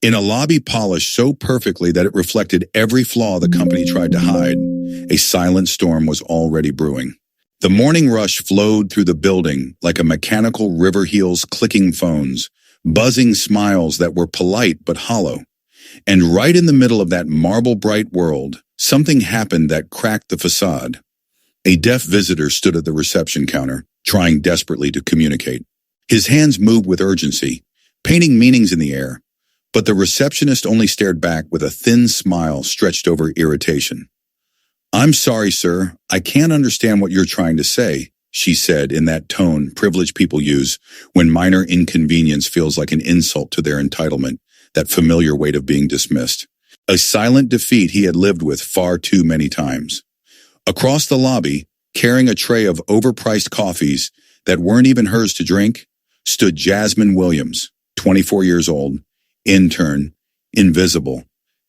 In a lobby polished so perfectly that it reflected every flaw the company tried to hide, a silent storm was already brewing. The morning rush flowed through the building like a mechanical river heels clicking phones, buzzing smiles that were polite but hollow. And right in the middle of that marble-bright world, something happened that cracked the facade. A deaf visitor stood at the reception counter, trying desperately to communicate. His hands moved with urgency, painting meanings in the air, but the receptionist only stared back with a thin smile stretched over irritation. "I'm sorry, sir. I can't understand what you're trying to say," she said in that tone privileged people use when minor inconvenience feels like an insult to their entitlement, that familiar weight of being dismissed. A silent defeat he had lived with far too many times. Across the lobby, carrying a tray of overpriced coffees that weren't even hers to drink, stood Jasmine Williams, 24 years old, intern, invisible,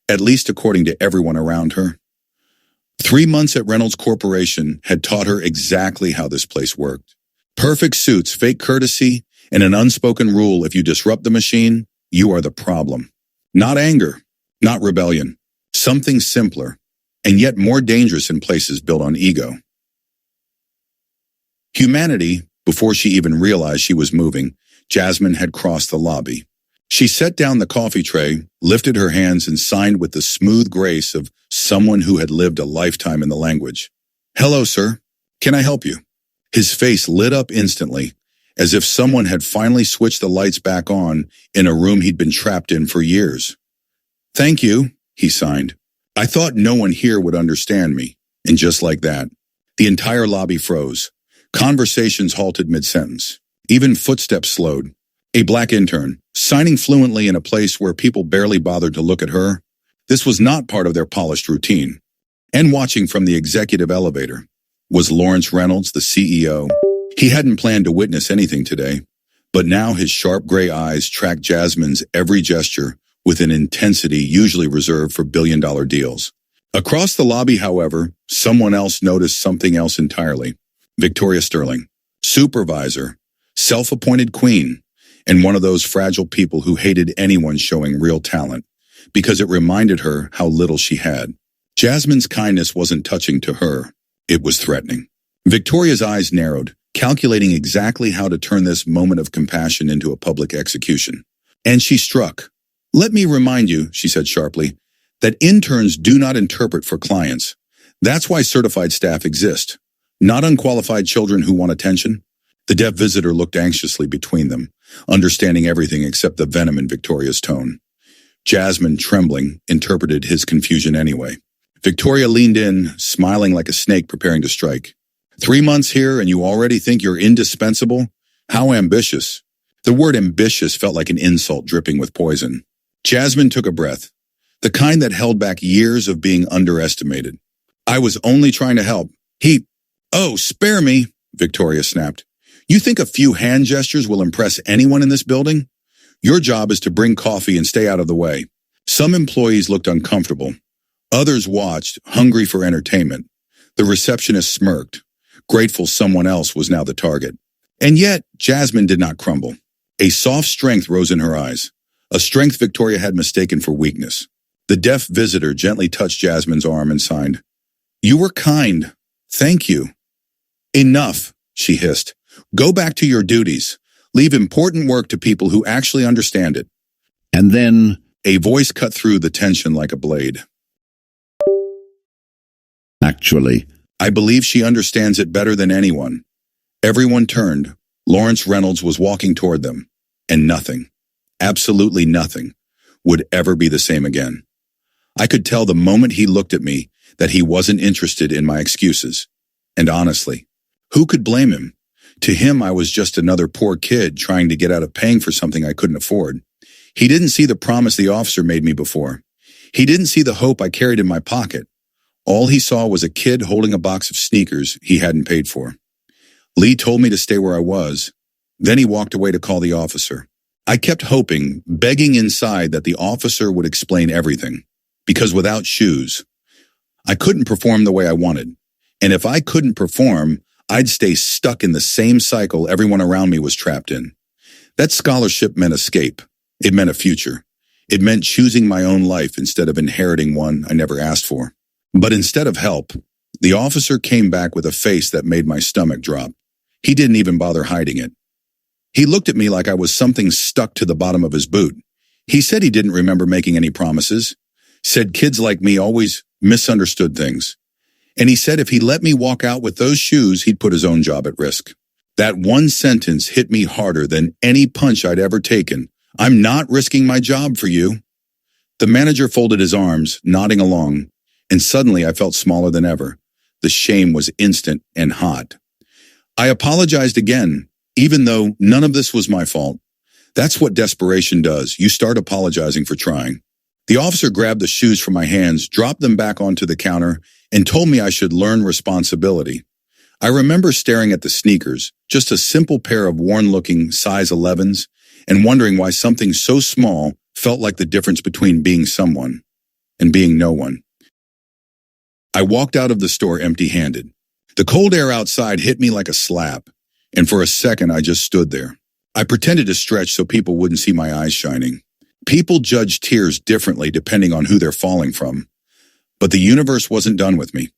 at least according to everyone around her. 3 months at Reynolds Corporation had taught her exactly how this place worked. Perfect suits, fake courtesy, and an unspoken rule: if you disrupt the machine, you are the problem. Not anger, not rebellion. Something simpler, and yet more dangerous in places built on ego. Humanity, before she even realized she was moving, Jasmine had crossed the lobby. She set down the coffee tray, lifted her hands, and signed with the smooth grace of someone who had lived a lifetime in the language. "Hello, sir. Can I help you?" His face lit up instantly, as if someone had finally switched the lights back on in a room he'd been trapped in for years. "Thank you," he signed. "I thought no one here would understand me." And just like that, the entire lobby froze. Conversations halted mid-sentence. Even footsteps slowed. A black intern, signing fluently in a place where people barely bothered to look at her. This was not part of their polished routine. And watching from the executive elevator was Lawrence Reynolds, the CEO. He hadn't planned to witness anything today, but now his sharp gray eyes tracked Jasmine's every gesture with an intensity usually reserved for billion-dollar deals. Across the lobby, however, someone else noticed something else entirely. Victoria Sterling, supervisor, self-appointed queen, and one of those fragile people who hated anyone showing real talent, because it reminded her how little she had. Jasmine's kindness wasn't touching to her, it was threatening. Victoria's eyes narrowed, calculating exactly how to turn this moment of compassion into a public execution. And she struck. "Let me remind you," she said sharply, "that interns do not interpret for clients. That's why certified staff exist, not unqualified children who want attention." The deaf visitor looked anxiously between them, understanding everything except the venom in Victoria's tone. Jasmine, trembling, interpreted his confusion anyway. Victoria leaned in, smiling like a snake preparing to strike. 3 months here and you already think you're indispensable? How ambitious. The word ambitious felt like an insult dripping with poison. Jasmine took a breath, the kind that held back years of being underestimated. "I was only trying to help. Oh, spare me," Victoria snapped. "You think a few hand gestures will impress anyone in this building? Your job is to bring coffee and stay out of the way." Some employees looked uncomfortable. Others watched, hungry for entertainment. The receptionist smirked, grateful someone else was now the target. And yet, Jasmine did not crumble. A soft strength rose in her eyes, a strength Victoria had mistaken for weakness. The deaf visitor gently touched Jasmine's arm and signed, "You were kind. Thank you." "Enough," she hissed. "Go back to your duties. Leave important work to people who actually understand it." And then a voice cut through the tension like a blade. "Actually, I believe she understands it better than anyone." Everyone turned. Lawrence Reynolds was walking toward them, and nothing, absolutely nothing, would ever be the same again. I could tell the moment he looked at me that he wasn't interested in my excuses. And honestly, who could blame him? To him, I was just another poor kid trying to get out of paying for something I couldn't afford. He didn't see the promise the officer made me before. He didn't see the hope I carried in my pocket. All he saw was a kid holding a box of sneakers he hadn't paid for. Lee told me to stay where I was. Then he walked away to call the officer. I kept hoping, begging inside that the officer would explain everything. Because without shoes, I couldn't perform the way I wanted. And if I couldn't perform, I'd stay stuck in the same cycle everyone around me was trapped in. That scholarship meant escape. It meant a future. It meant choosing my own life instead of inheriting one I never asked for. But instead of help, the officer came back with a face that made my stomach drop. He didn't even bother hiding it. He looked at me like I was something stuck to the bottom of his boot. He said he didn't remember making any promises, said kids like me always misunderstood things. And he said if he let me walk out with those shoes, he'd put his own job at risk. That one sentence hit me harder than any punch I'd ever taken. I'm not risking my job for you. The manager folded his arms, nodding along, and suddenly I felt smaller than ever. The shame was instant and hot. I apologized again, even though none of this was my fault. That's what desperation does. You start apologizing for trying. The officer grabbed the shoes from my hands, dropped them back onto the counter, and told me I should learn responsibility. I remember staring at the sneakers, just a simple pair of worn-looking size 11s, and wondering why something so small felt like the difference between being someone and being no one. I walked out of the store empty-handed. The cold air outside hit me like a slap, and for a second I just stood there. I pretended to stretch so people wouldn't see my eyes shining. People judge tears differently depending on who they're falling from, but the universe wasn't done with me.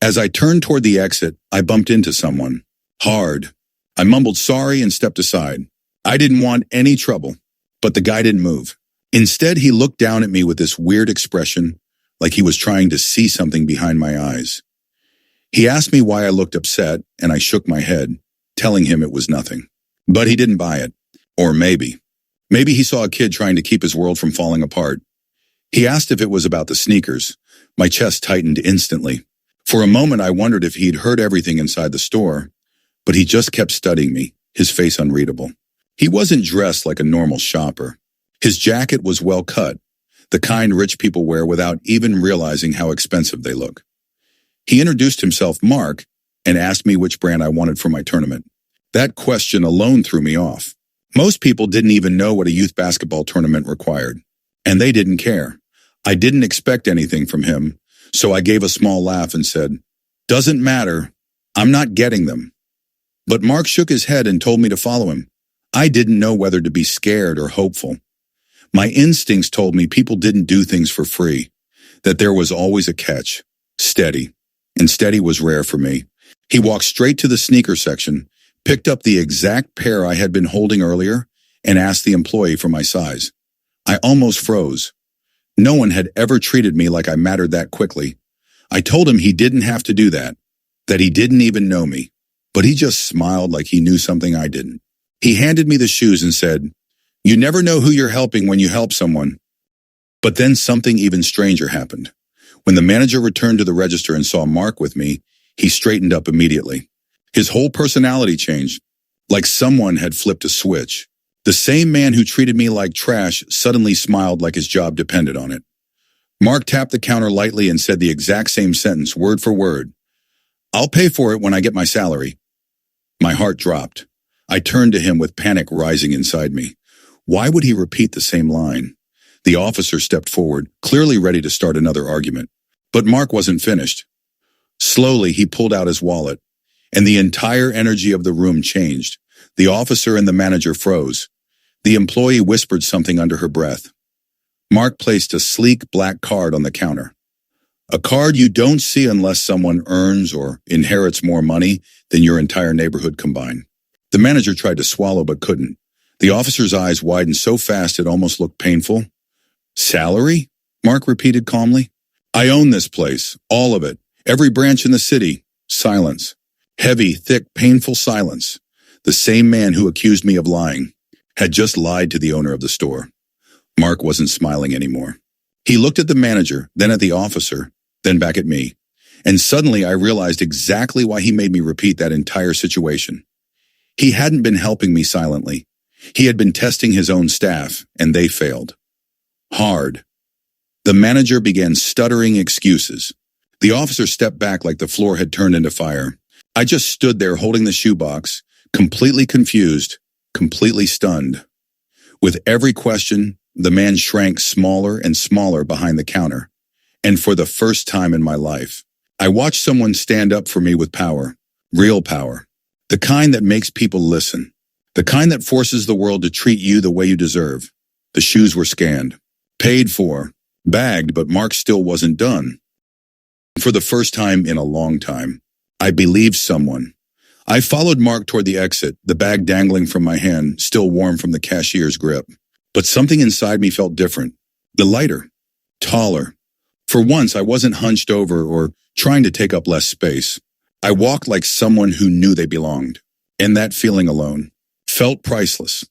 As I turned toward the exit, I bumped into someone. Hard. I mumbled sorry and stepped aside. I didn't want any trouble, but the guy didn't move. Instead, he looked down at me with this weird expression, like he was trying to see something behind my eyes. He asked me why I looked upset, and I shook my head, telling him it was nothing. But he didn't buy it. Or maybe he saw a kid trying to keep his world from falling apart. He asked if it was about the sneakers. My chest tightened instantly. For a moment, I wondered if he'd heard everything inside the store, but he just kept studying me, his face unreadable. He wasn't dressed like a normal shopper. His jacket was well cut, the kind rich people wear without even realizing how expensive they look. He introduced himself, Mark, and asked me which brand I wanted for my tournament. That question alone threw me off. Most people didn't even know what a youth basketball tournament required, and they didn't care. I didn't expect anything from him, so I gave a small laugh and said, "Doesn't matter. I'm not getting them." But Mark shook his head and told me to follow him. I didn't know whether to be scared or hopeful. My instincts told me people didn't do things for free, that there was always a catch. Steady. And steady was rare for me. He walked straight to the sneaker section, picked up the exact pair I had been holding earlier, and asked the employee for my size. I almost froze. No one had ever treated me like I mattered that quickly. I told him he didn't have to do that he didn't even know me, but he just smiled like he knew something I didn't. He handed me the shoes and said, "You never know who you're helping when you help someone." But then something even stranger happened. When the manager returned to the register and saw Mark with me, he straightened up immediately. His whole personality changed, like someone had flipped a switch. The same man who treated me like trash suddenly smiled like his job depended on it. Mark tapped the counter lightly and said the exact same sentence, word for word. "I'll pay for it when I get my salary." My heart dropped. I turned to him with panic rising inside me. Why would he repeat the same line? The officer stepped forward, clearly ready to start another argument. But Mark wasn't finished. Slowly, he pulled out his wallet, and the entire energy of the room changed. The officer and the manager froze. The employee whispered something under her breath. Mark placed a sleek black card on the counter. A card you don't see unless someone earns or inherits more money than your entire neighborhood combined. The manager tried to swallow but couldn't. The officer's eyes widened so fast it almost looked painful. "Salary?" Mark repeated calmly. "I own this place, all of it, every branch in the city." Silence. Heavy, thick, painful silence. The same man who accused me of lying had just lied to the owner of the store. Mark wasn't smiling anymore. He looked at the manager, then at the officer, then back at me. And suddenly I realized exactly why he made me repeat that entire situation. He hadn't been helping me silently. He had been testing his own staff, and they failed. Hard. The manager began stuttering excuses. The officer stepped back like the floor had turned into fire. I just stood there holding the shoebox, completely confused, completely stunned. With every question, the man shrank smaller and smaller behind the counter. And for the first time in my life, I watched someone stand up for me with power, real power, the kind that makes people listen, the kind that forces the world to treat you the way you deserve. The shoes were scanned. paid for, bagged, but Mark still wasn't done. For the first time in a long time, I believed someone. I followed Mark toward the exit, the bag dangling from my hand, still warm from the cashier's grip. But something inside me felt different. Lighter, taller. For once, I wasn't hunched over or trying to take up less space. I walked like someone who knew they belonged. And that feeling alone felt priceless.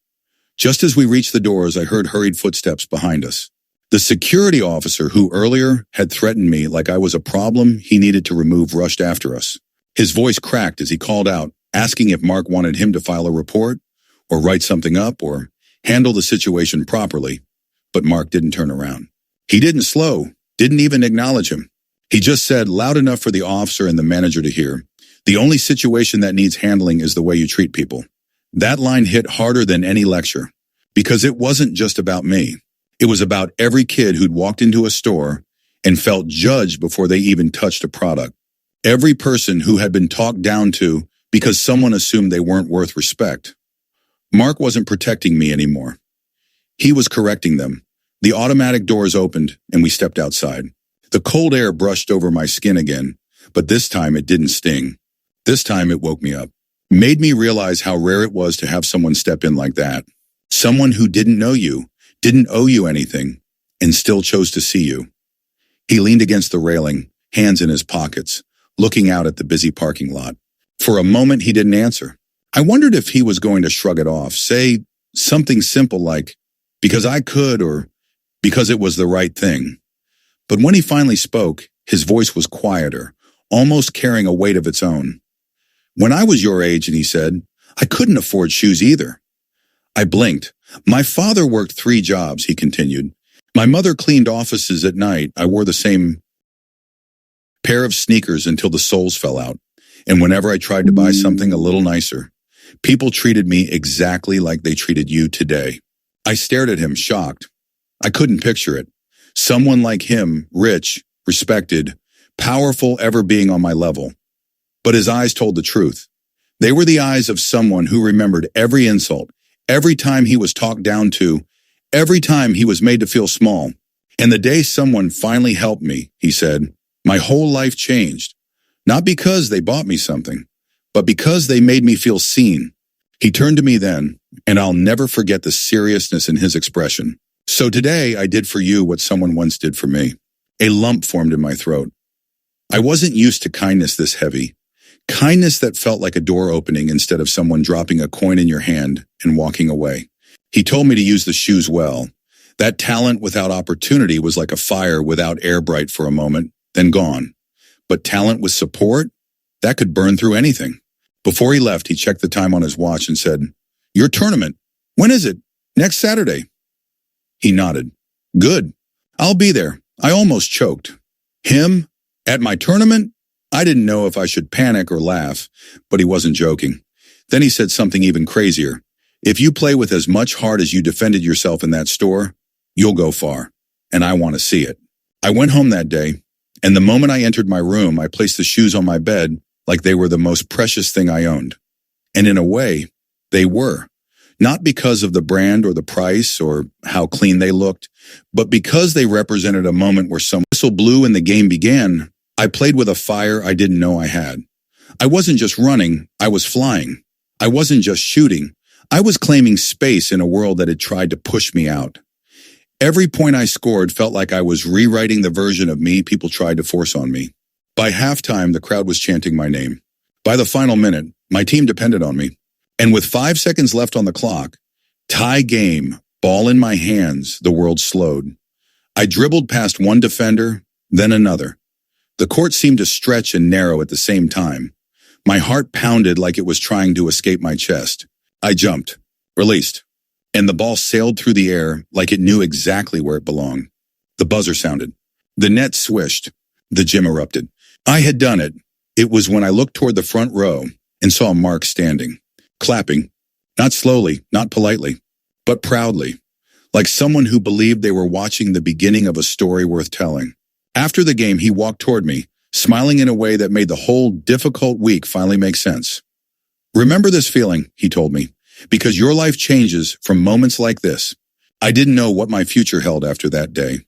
Just as we reached the doors, I heard hurried footsteps behind us. The security officer who earlier had threatened me like I was a problem he needed to remove rushed after us. His voice cracked as he called out, asking if Mark wanted him to file a report or write something up or handle the situation properly. But Mark didn't turn around. He didn't slow, didn't even acknowledge him. He just said, loud enough for the officer and the manager to hear, "The only situation that needs handling is the way you treat people." That line hit harder than any lecture, because it wasn't just about me. It was about every kid who'd walked into a store and felt judged before they even touched a product. Every person who had been talked down to because someone assumed they weren't worth respect. Mark wasn't protecting me anymore. He was correcting them. The automatic doors opened and we stepped outside. The cold air brushed over my skin again, but this time it didn't sting. This time it woke me up. Made me realize how rare it was to have someone step in like that. Someone who didn't know you, didn't owe you anything, and still chose to see you. He leaned against the railing, hands in his pockets, looking out at the busy parking lot. For a moment, he didn't answer. I wondered if he was going to shrug it off, say something simple like, "Because I could," or "Because it was the right thing." But when he finally spoke, his voice was quieter, almost carrying a weight of its own. "When I was your age," and he said, "I couldn't afford shoes either." I blinked. "My father worked 3 jobs," he continued. "My mother cleaned offices at night. I wore the same pair of sneakers until the soles fell out. And whenever I tried to buy something a little nicer, people treated me exactly like they treated you today." I stared at him, shocked. I couldn't picture it. Someone like him, rich, respected, powerful, ever being on my level. But his eyes told the truth. They were the eyes of someone who remembered every insult, every time he was talked down to, every time he was made to feel small. "And the day someone finally helped me," he said, "my whole life changed. Not because they bought me something, but because they made me feel seen." He turned to me then, and I'll never forget the seriousness in his expression. "So today I did for you what someone once did for me." A lump formed in my throat. I wasn't used to kindness this heavy. Kindness that felt like a door opening instead of someone dropping a coin in your hand and walking away. He told me to use the shoes well. That talent without opportunity was like a fire without air bright for a moment, then gone. But talent with support? That could burn through anything. Before he left, he checked the time on his watch and said, "Your tournament. When is it?" "Next Saturday." He nodded. "Good. I'll be there." I almost choked. Him? At my tournament? I didn't know if I should panic or laugh, but he wasn't joking. Then he said something even crazier. "If you play with as much heart as you defended yourself in that store, you'll go far. And I want to see it." I went home that day, and the moment I entered my room, I placed the shoes on my bed like they were the most precious thing I owned. And in a way, they were. Not because of the brand or the price or how clean they looked, but because they represented a moment where some whistle blew and the game began. I played with a fire I didn't know I had. I wasn't just running, I was flying. I wasn't just shooting, I was claiming space in a world that had tried to push me out. Every point I scored felt like I was rewriting the version of me people tried to force on me. By halftime, the crowd was chanting my name. By the final minute, my team depended on me. And with 5 seconds left on the clock, tie game, ball in my hands, the world slowed. I dribbled past one defender, then another. The court seemed to stretch and narrow at the same time. My heart pounded like it was trying to escape my chest. I jumped, released, and the ball sailed through the air like it knew exactly where it belonged. The buzzer sounded. The net swished. The gym erupted. I had done it. It was when I looked toward the front row and saw Mark standing, clapping, not slowly, not politely, but proudly, like someone who believed they were watching the beginning of a story worth telling. After the game, he walked toward me, smiling in a way that made the whole difficult week finally make sense. "Remember this feeling," he told me, "because your life changes from moments like this. I didn't know what my future held after that day.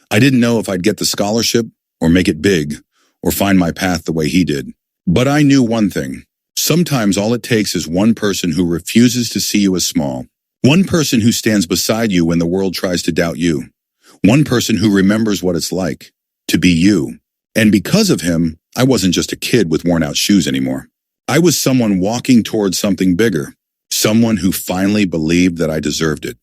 I didn't know if I'd get the scholarship or make it big or find my path the way he did. But I knew one thing. Sometimes all it takes is one person who refuses to see you as small. One person who stands beside you when the world tries to doubt you. One person who remembers what it's like to be you. And because of him, I wasn't just a kid with worn-out shoes anymore. I was someone walking towards something bigger. Someone who finally believed that I deserved it.